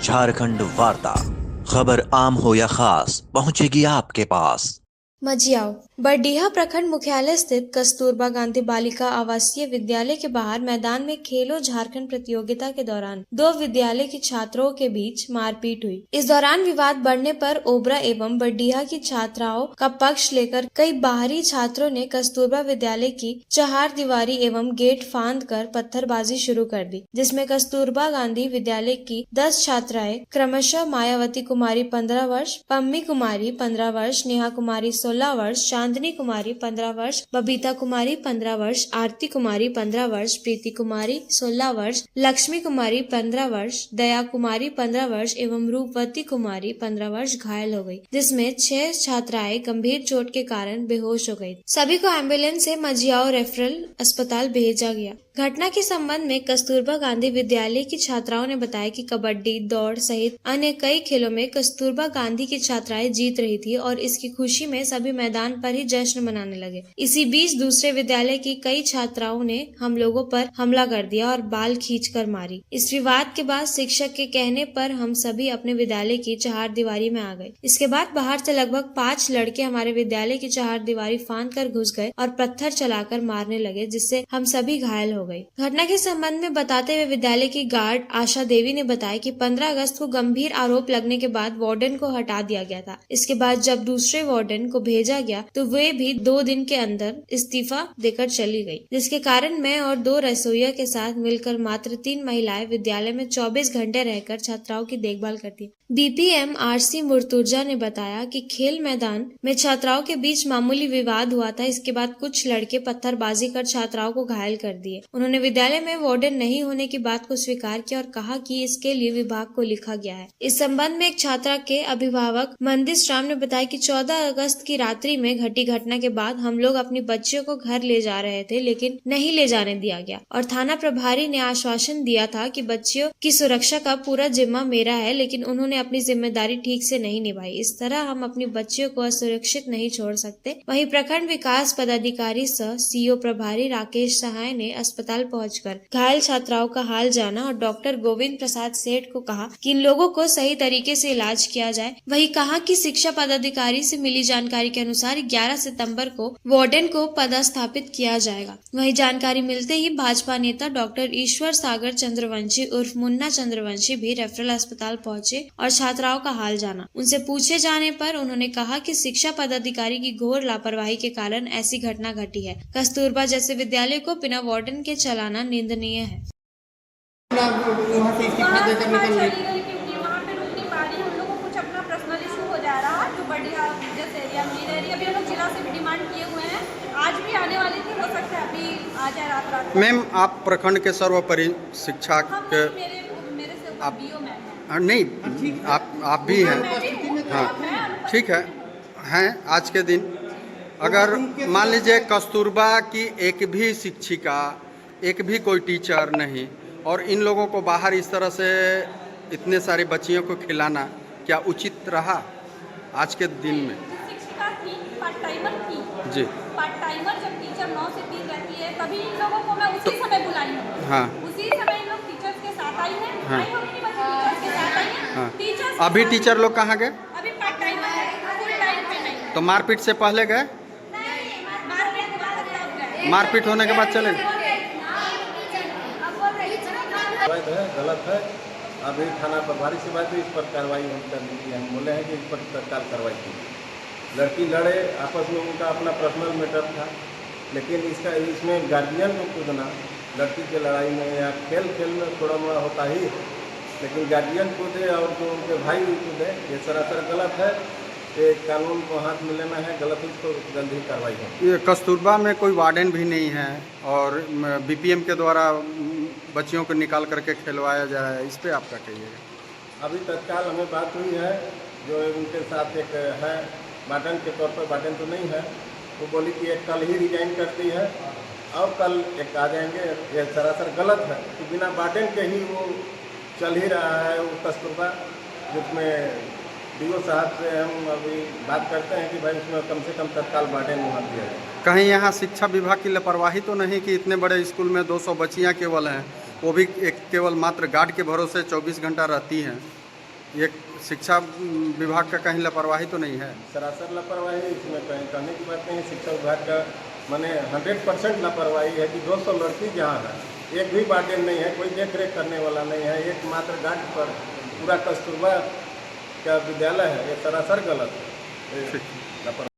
झारखंड वार्ता, खबर आम हो या खास, पहुंचेगी आपके पास। मजियाओ बरडीहा प्रखंड मुख्यालय स्थित कस्तूरबा गांधी बालिका आवासीय विद्यालय के बाहर मैदान में खेलो झारखंड प्रतियोगिता के दौरान दो विद्यालय की छात्रों के बीच मारपीट हुई। इस दौरान विवाद बढ़ने पर ओबरा एवं बरडीहा की छात्राओं का पक्ष लेकर कई बाहरी छात्रों ने कस्तूरबा विद्यालय की चहारदीवारी एवं गेट फांद कर पत्थरबाजी शुरू कर दी, जिसमें कस्तूरबा गांधी विद्यालय की 10 छात्राएं क्रमशः मायावती कुमारी 15 वर्ष, पम्मी कुमारी 15 वर्ष, नेहा कुमारी 16 वर्ष, चांदनी कुमारी 15 वर्ष, बबीता कुमारी 15 वर्ष, आरती कुमारी 15 वर्ष, प्रीति कुमारी 16 वर्ष, लक्ष्मी कुमारी 15 वर्ष, दया कुमारी 15 वर्ष एवं रूपवती कुमारी 15 वर्ष घायल हो गई, जिसमें 6 छात्राएं गंभीर चोट के कारण बेहोश हो गयी। सभी को एम्बुलेंस से मजियाओ रेफरल अस्पताल भेजा गया। घटना के संबंध में कस्तूरबा गांधी विद्यालय की छात्राओं ने बताया कि कबड्डी, दौड़ सहित अन्य कई खेलों में कस्तूरबा गांधी की छात्राएं जीत रही थी और इसकी खुशी में सभी मैदान पर ही जश्न मनाने लगे। इसी बीच दूसरे विद्यालय की कई छात्राओं ने हम लोगों पर हमला कर दिया और बाल खींचकर मारी। इस विवाद के बाद शिक्षक के कहने पर हम सभी अपने विद्यालय की चहारदीवारी में आ गए। इसके बाद बाहर से लगभग 5 लड़के हमारे विद्यालय की चहारदीवारी फांद कर घुस गए और पत्थर चलाकर मारने लगे, जिससे हम सभी घायल हो गए। घटना के संबंध में बताते हुए विद्यालय की गार्ड आशा देवी ने बताया कि 15 अगस्त को गंभीर आरोप लगने के बाद वार्डन को हटा दिया गया था। इसके बाद जब दूसरे वार्डन को भेजा गया तो वे भी 2 दिन के अंदर इस्तीफा देकर चली गई, जिसके कारण मैं और 2 रसोइया के साथ मिलकर मात्र 3 महिलाएं विद्यालय में 24 घंटे रहकर छात्राओं की देखभाल करती है। बीपीएम आरसी मुर्तुजा ने बताया कि खेल मैदान में छात्राओं के बीच मामूली विवाद हुआ था। इसके बाद कुछ लड़के पत्थरबाजी कर छात्राओं को घायल कर दिए। उन्होंने विद्यालय में वार्डन नहीं होने की बात को स्वीकार किया और कहा कि इसके लिए विभाग को लिखा गया है। इस संबंध में एक छात्रा के अभिभावक मंदिर राम ने बताया कि 14 अगस्त की रात्रि में घटी घटना के बाद हम लोग अपनी बच्चियों को घर ले जा रहे थे, लेकिन नहीं ले जाने दिया गया और थाना प्रभारी ने आश्वासन दिया था कि बच्चियों की सुरक्षा का पूरा जिम्मा मेरा है, लेकिन उन्होंने अपनी जिम्मेदारी ठीक से नहीं निभाई। इस तरह हम अपनी बच्चियों को असुरक्षित नहीं छोड़ सकते। वहीं प्रखंड विकास पदाधिकारी सह सीओ प्रभारी राकेश सहाय ने अस्पताल पहुंचकर घायल छात्राओं का हाल जाना और डॉक्टर गोविंद प्रसाद सेठ को कहा कि इन लोगों को सही तरीके से इलाज किया जाए। वहीं कहा कि शिक्षा पदाधिकारी से मिली जानकारी के अनुसार 11 सितंबर को वार्डन को पदस्थापित किया जाएगा। वहीं जानकारी मिलते ही भाजपा नेता डॉक्टर ईश्वर सागर चंद्रवंशी उर्फ मुन्ना चंद्रवंशी भी रेफरल अस्पताल पहुंचे और छात्राओं का हाल जाना। उनसे पूछे जाने पर उन्होंने कहा कि शिक्षा पदाधिकारी की घोर लापरवाही के कारण ऐसी घटना घटी है। कस्तूरबा जैसे विद्यालय को बिना वार्डन के चलाना निंदनीय है। वहाँ से इस्तीफा देकर निकल गई क्योंकि वहाँ पे रुक नहीं पा रही। हम लोग को कुछ अपना पर्सनल इशू हो जा रहा है जो बढ़िया जैसे एरिया में रह रही है। अभी हम लोग जिला से भी डिमांड किए हुए हैं, आज भी आने वाली थी, हो सकता है अभी आ जाए रात। मैम, आप प्रखंड के सर्वोपरि शिक्षा के मेरे से आप बीओ मैम नहीं, आप भी हैं। हाँ, ठीक है। आज के दिन अगर मान लीजिए कस्तूरबा की एक भी शिक्षिका, एक भी कोई टीचर नहीं, और इन लोगों को बाहर इस तरह से इतने सारी बच्चियों को खिलाना क्या उचित रहा आज के दिन में? शिक्षिका थी, पार्ट टाइमर थी जी। पार्ट टाइमर जब टीचर 9 से 3 रहती है तभी इन लोगों को मैं उसी समय बुलाई हूँ। हाँ, उसी समय इन लोग टीचर्स के साथ आई हैं। हाँ, आई होगी नहीं, टीचर्स के साथ आई हैं। हाँ। टीचर्स अभी टीचर लोग कहाँ गए? अभी पार्ट टाइमर है, फुल टाइम पे नहीं। तो मारपीट से पहले गए? मारपीट होने के बाद चले गए? गलत है। अभी थाना प्रभारी से बात हुई, इस पर कार्रवाई करनी है। हम बोले हैं कि इस पर तत्काल कार्रवाई की। लड़की लड़े, आपस में उनका अपना पर्सनल मैटर था, लेकिन इसमें गार्जियन को कूदना लड़की की लड़ाई में या खेल में थोड़ा मोड़ा होता ही, लेकिन गार्जियन कूदे और जो उनके भाई कूदे, ये सरासर गलत है। ये कानून को हाथ में लेना है, गलत इसको जल्द ही कार्रवाई हो। ये कस्तूरबा में कोई वार्डन भी नहीं है और बीपीएम के द्वारा बच्चियों को निकाल करके खिलवाया जा रहा है, इस पर आप क्या कहिएगा? अभी तत्काल हमें बात हुई है, जो उनके साथ एक है वार्डन के तौर पर, वार्डन तो नहीं है, वो बोली कि एक कल ही रिजाइन करती है और कल एक आ जाएंगे। ये सरासर गलत है कि बिना वार्डन के ही वो चल ही रहा है वो कस्तूरबा, जिसमें डीओ साहब से हम अभी बात करते हैं कि भाई उसमें कम से कम तत्काल वार्डन वहाँ दिया जाए। कहीं यहाँ शिक्षा विभाग की लापरवाही तो नहीं कि इतने बड़े स्कूल में 200 बच्चियाँ केवल हैं, वो भी एक केवल मात्र गार्ड के भरोसे 24 घंटा रहती हैं? ये शिक्षा विभाग का कहीं लापरवाही तो नहीं है? सरासर लापरवाही इसमें कहीं कहने की बात नहीं है। शिक्षा विभाग का माने 100% लापरवाही है कि 200 लड़की जहाँ है, एक भी वार्डन नहीं है, कोई देख रेख करने वाला नहीं है, एकमात्र गार्ड पर पूरा कस्तूरबा का विद्यालय है। ये सरासर गलत है।